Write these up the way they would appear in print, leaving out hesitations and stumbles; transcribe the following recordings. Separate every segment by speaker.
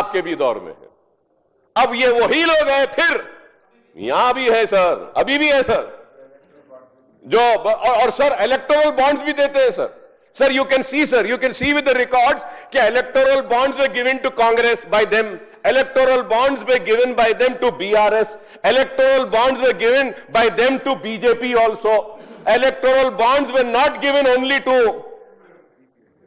Speaker 1: आपके भी दौर में है। अब ये वही लोग हैं, फिर यहां भी है सर, अभी भी है सर, जो और सर इलेक्टोरल बॉन्ड्स भी देते हैं sir. Sir you can see with the records कि electoral bonds were given to Congress by them, electoral bonds were given by them to BRS, electoral bonds were given by them to BJP also, electoral bonds were not given only to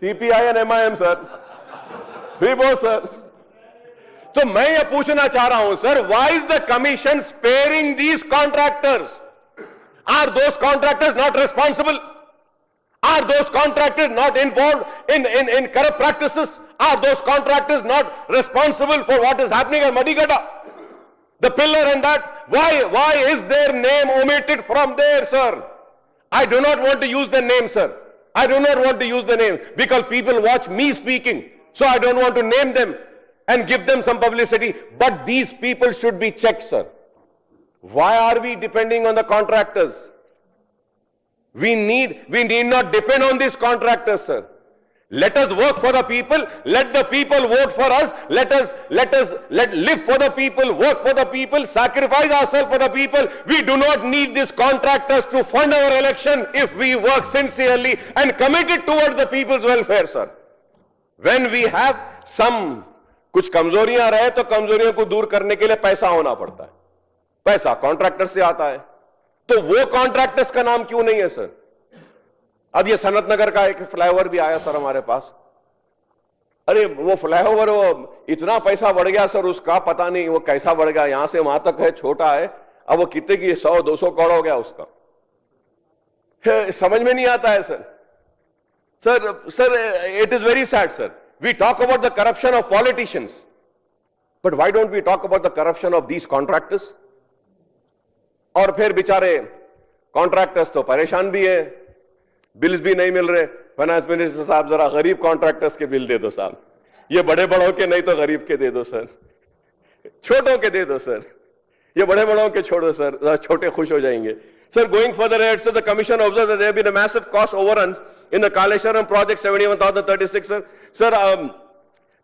Speaker 1: CPI and MIM sir, भी बहुत sir. तो मैं यह पूछना चाह रहा हूं sir, why is the commission sparing these contractors? Are those contractors not responsible? Are those contractors not involved in corrupt practices? Are those contractors not responsible for what is happening at Madigada? The pillar and that, why is their name omitted from there, sir? I do not want to use the name, sir. I do not want to use the name because people watch me speaking. So I don't want to name them and give them some publicity. But these people should be checked, sir. Why are we depending on the contractors? We need not depend on these contractors, sir. Let us work for the people. Let the people vote for us. Let live for the people, work for the people, sacrifice ourselves for the people. We do not need these contractors to fund our election if we work sincerely and committed towards the people's welfare, sir. When we have some कुछ कमजोरियां रहे तो कमजोरियों को दूर करने के लिए पैसा होना पड़ता है. पैसा कॉन्ट्रैक्टर से आता है. तो वो कॉन्ट्रैक्टर्स का नाम क्यों नहीं है सर? अब ये सनत नगर का एक फ्लाईओवर भी आया सर हमारे पास. अरे वो फ्लाईओवर वो इतना पैसा बढ़ गया सर उसका, पता नहीं वो कैसा बढ़ गया. यहां से वहां तक है, छोटा है. अब वो कितने की 100-200 करोड़ हो गया उसका. समझ में नहीं आता है sir. Sir it is very sad sir. We talk about the corruption of politicians, but why don't we talk about the corruption of these contractors? और फिर बेचारे कॉन्ट्रैक्टर्स तो परेशान भी है, बिल्स भी नहीं मिल रहे. फाइनेंस मिनिस्टर साहब जरा गरीब कॉन्ट्रैक्टर्स के बिल दे दो साहब. ये बड़े बड़ों के नहीं तो गरीब के दे दो सर, छोटों के दे दो सर. ये बड़े बड़ों के छोड़ो सर, छोटे खुश हो जाएंगे. Sir, going further ahead, so the commission observes that there have been a massive cost overruns in the Kaleshwaram project 71,036 sir. Sir,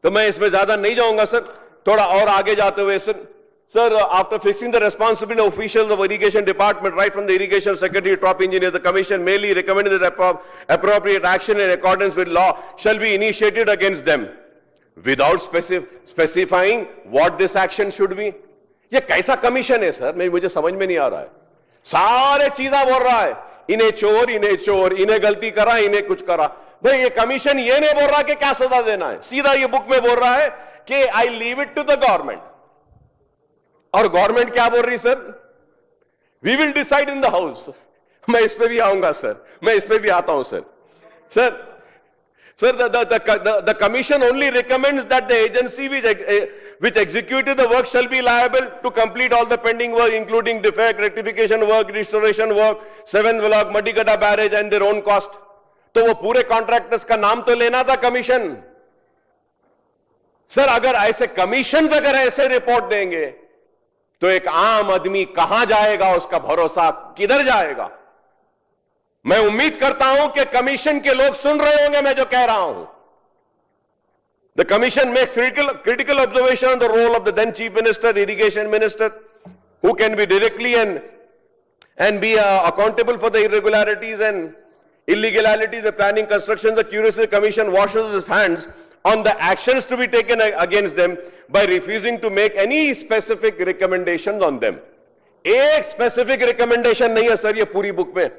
Speaker 1: तो मैं इसमें ज्यादा नहीं जाऊंगा सर, थोड़ा और आगे जाते हुए sir. Sir, after fixing the responsibility of officials of irrigation department, right from the irrigation secretary to top engineer, the commission merely recommended that appropriate action in accordance with law shall be initiated against them, without specifying what this action should be. ये कैसा commission है sir? मुझे समझ में नहीं आ रहा है. सारे चीजा बोल रहा है, इन्हें चोर, इन्हें गलती करा, इन्हें कुछ करा. भाई ये कमीशन ये नहीं बोल रहा कि क्या सजा देना है. सीधा ये बुक में बोल रहा है कि I leave it to the government. और गवर्नमेंट क्या बोल रही sir? We will decide in the house. मैं इस पे भी आऊंगा सर, मैं इस पे भी आता हूं sir. Sir the commission only recommends that the agency which executed the work shall be liable to complete all the pending work, including defect, rectification work, restoration work, 7 block, Madigada barrage and their own cost. तो वो पूरे contractors का नाम तो लेना था commission. Sir अगर ऐसे कमीशन अगर ऐसे रिपोर्ट देंगे तो एक आम आदमी कहां जाएगा? उसका भरोसा किधर जाएगा? मैं उम्मीद करता हूं कि कमीशन के लोग सुन रहे होंगे मैं जो कह रहा हूं. The commission makes critical observation on the role of the then Chief Minister, the Irrigation Minister, who can be directly and be accountable for the irregularities and illegalities of planning construction. The Curiosity Commission washes its hands on the actions to be taken against them by refusing to make any specific recommendations on them. एक specific recommendation नहीं है sir ये पूरी book में.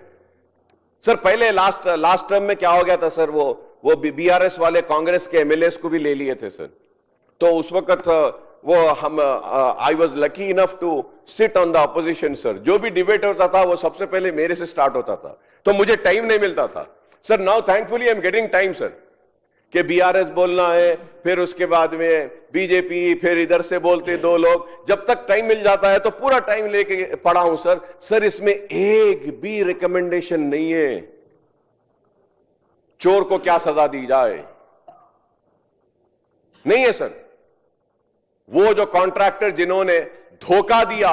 Speaker 1: Sir पहले last term में क्या हो गया था सर? वो बीआरएस वाले कांग्रेस के एमएलएस को भी ले लिए थे सर. तो उस वक्त वो हम I was lucky enough to sit on the opposition sir. जो भी डिबेट होता था वो सबसे पहले मेरे से स्टार्ट होता था, तो मुझे टाइम नहीं मिलता था sir. Now thankfully I am getting time sir, कि बीआरएस बोलना है, फिर उसके बाद में बीजेपी, फिर इधर से बोलते दो लोग. जब तक टाइम मिल जाता है तो पूरा टाइम लेके पढ़ा हूं सर. सर इसमें एक भी रिकमेंडेशन नहीं है चोर को क्या सजा दी जाए, नहीं है सर. वो जो कॉन्ट्रैक्टर जिन्होंने धोखा दिया,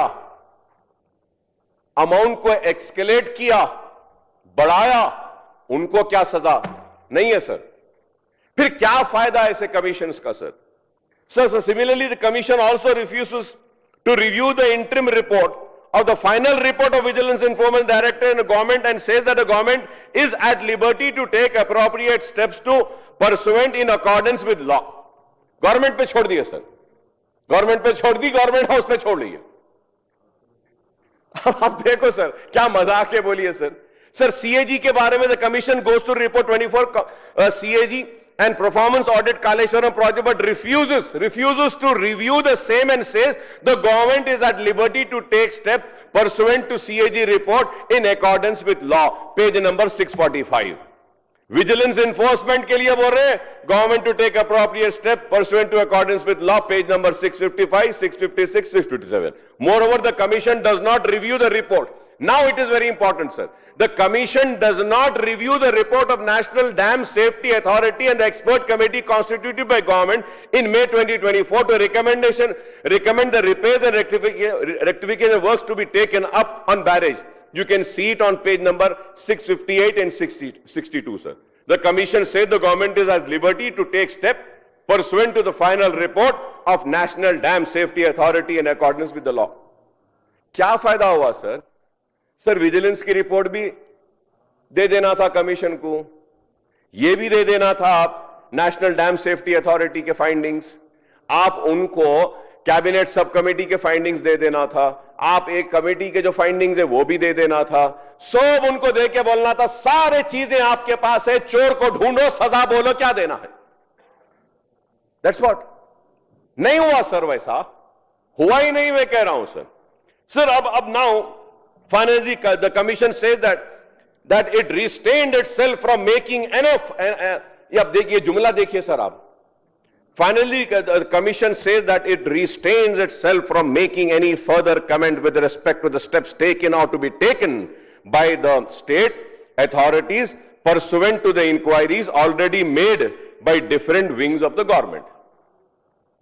Speaker 1: अमाउंट को एक्सकेलेट किया, बढ़ाया, उनको क्या सजा, नहीं है सर. फिर क्या फायदा ऐसे कमीशंस का sir? So similarly, the Commission also refuses to review the interim report of the final report of Vigilance Enforcement Director in the government and says that the government is at liberty to take appropriate steps to pursuant in accordance with law. Government पे छोड़ दिए sir, government पे छोड़ दी, government house पे छोड़ ली। अब देखो sir, क्या मजाक है बोलिए सर। सर सीएजी के बारे में the commission goes to report 24 CAG and performance audit Kaleshwaram project, but refuses to review the same and says the government is at liberty to take steps pursuant to CAG report in accordance with law. Page number 645. Vigilance enforcement के लिए बोल रहे government to take appropriate step pursuant to accordance with law. Page number 655, 656, 657. Moreover, the commission does not review the report. Now it is very important, sir. The Commission does not review the report of National Dam Safety Authority and the expert committee constituted by government in May 2024 to recommend the repairs and rectification works to be taken up on barrage. You can see it on page number 658 and 62, sir. The Commission said the government is at liberty to take steps pursuant to the final report of National Dam Safety Authority in accordance with the law. क्या फायदा हुआ sir? Sir vigilance की report भी दे देना था commission को, यह भी दे देना था आप नेशनल डैम सेफ्टी अथॉरिटी के फाइंडिंग्स, आप उनको कैबिनेट सब कमेटी के फाइंडिंग्स दे देना था, आप एक कमेटी के जो फाइंडिंग्स है वो भी दे देना था, सब उनको दे के बोलना था सारे चीजें आपके पास है, चोर को ढूंढो, सजा बोलो, क्या देना है। That's what. नहीं हुआ सर, वैसा हुआ ही नहीं, मैं कह रहा हूं सर। सर अब now finally, the commission says that it restrained itself from making enough. अब देखिए जुमला देखिए सर आप। Finally, the commission says that it restrains itself from making any further comment with respect to the steps taken or to be taken by the state authorities pursuant to the inquiries already made by different wings of the government.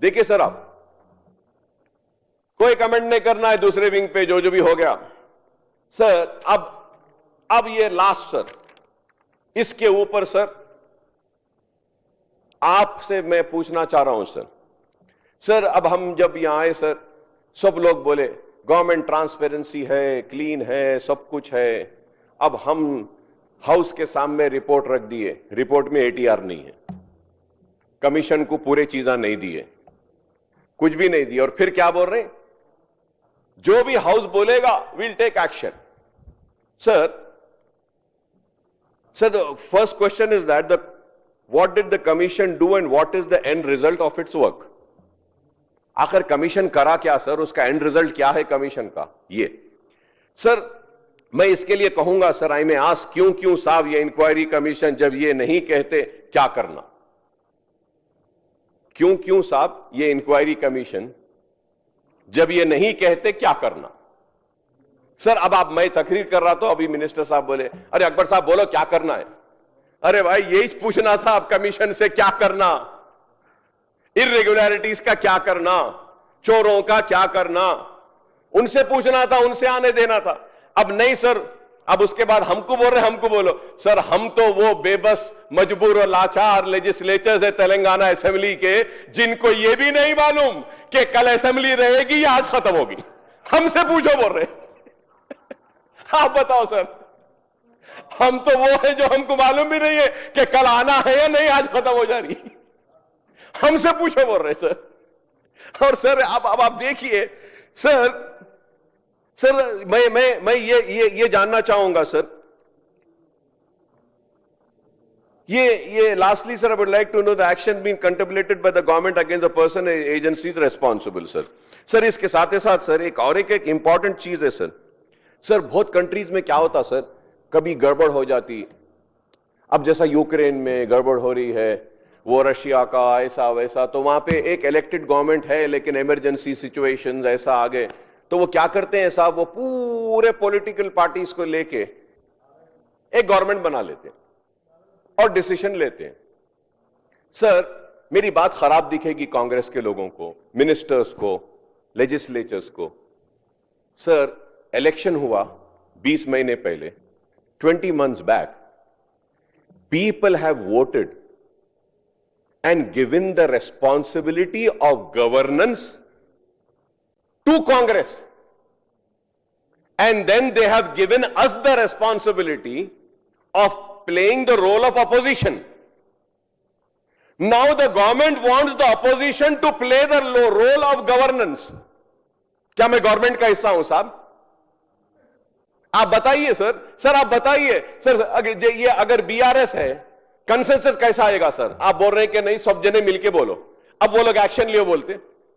Speaker 1: देखिए sir आप, कोई comment नहीं करना है दूसरे wing पे, जो भी हो गया सर। अब ये लास्ट सर, इसके ऊपर सर आपसे मैं पूछना चाह रहा हूं सर। सर अब हम जब यहां आए सर, सब लोग बोले गवर्नमेंट ट्रांसपेरेंसी है, क्लीन है, सब कुछ है। अब हम हाउस के सामने रिपोर्ट रख दिए, रिपोर्ट में एटीआर नहीं है, कमीशन को पूरे चीजें नहीं दिए, कुछ भी नहीं दिए, और फिर क्या बोल रहे हैं, जो भी हाउस बोलेगा will take action. Sir, the first question is that what did the commission do and what is the end result of its work? आखिर कमीशन करा क्या सर, उसका एंड रिजल्ट क्या है कमीशन का? ये सर मैं इसके लिए कहूंगा सर, आई में आस्क क्यों साहब ये इंक्वायरी कमीशन जब ये नहीं कहते क्या करना? क्यों साहब ये इंक्वायरी कमीशन जब ये नहीं कहते क्या करना? सर अब मैं तकरीर कर रहा था, अभी मिनिस्टर साहब बोले अरे अकबर साहब बोलो क्या करना है। अरे भाई यही पूछना था अब कमीशन से, क्या करना, इर्रेगुलरिटीज का क्या करना, चोरों का क्या करना, उनसे पूछना था, उनसे आने देना था। अब नहीं सर, अब उसके बाद हमको बोल रहे हमको बोलो। सर हम तो वो बेबस मजबूर और लाचार लेजिस्लेचर्स है तेलंगाना असेंबली के, जिनको ये भी नहीं मालूम कि कल असेंबली रहेगी या आज खत्म होगी। हमसे पूछो बोल रहे। आप बताओ सर, हम तो वो है जो हमको मालूम भी नहीं है कि कल आना है या नहीं, आज खत्म हो जा रही। हमसे पूछो बोल रहे सर। और सर अब आप देखिए सर मैं ये जानना चाहूंगा सर, ये lastly sir I would like to know the action being contemplated by the government against the person and agencies responsible sir. Sir इसके साथ ही साथ सर एक इंपॉर्टेंट चीज है सर बहुत कंट्रीज में क्या होता सर, कभी गड़बड़ हो जाती, अब जैसा यूक्रेन में गड़बड़ हो रही है, वो रशिया का ऐसा वैसा, तो वहां पे एक इलेक्टेड गवर्नमेंट है लेकिन इमरजेंसी सिचुएशंस ऐसा आ गए, तो वो क्या करते हैं साहब, वो पूरे पॉलिटिकल पार्टीज को लेके एक गवर्नमेंट बना लेते हैं और डिसीजन लेते हैं। सर मेरी बात खराब दिखेगी कांग्रेस के लोगों को, मिनिस्टर्स को, लेजिस्लेचर्स को। सर इलेक्शन हुआ 20 महीने पहले, 20 months back, people have voted and given the responsibility of governance to Congress. And then they have given us the responsibility of playing the role of opposition. Now the government wants the opposition to play the role of governance. क्या मैं government का हिस्सा हूं साहब? आप बताइए sir. Sir आप बताइए सर, ये अगर बीआरएस है, कंसेंसस कैसा आएगा सर? आप बोल रहे हैं कि नहीं, सब जने मिलके बोलो. अब वो लोग एक्शन लियो बोलते.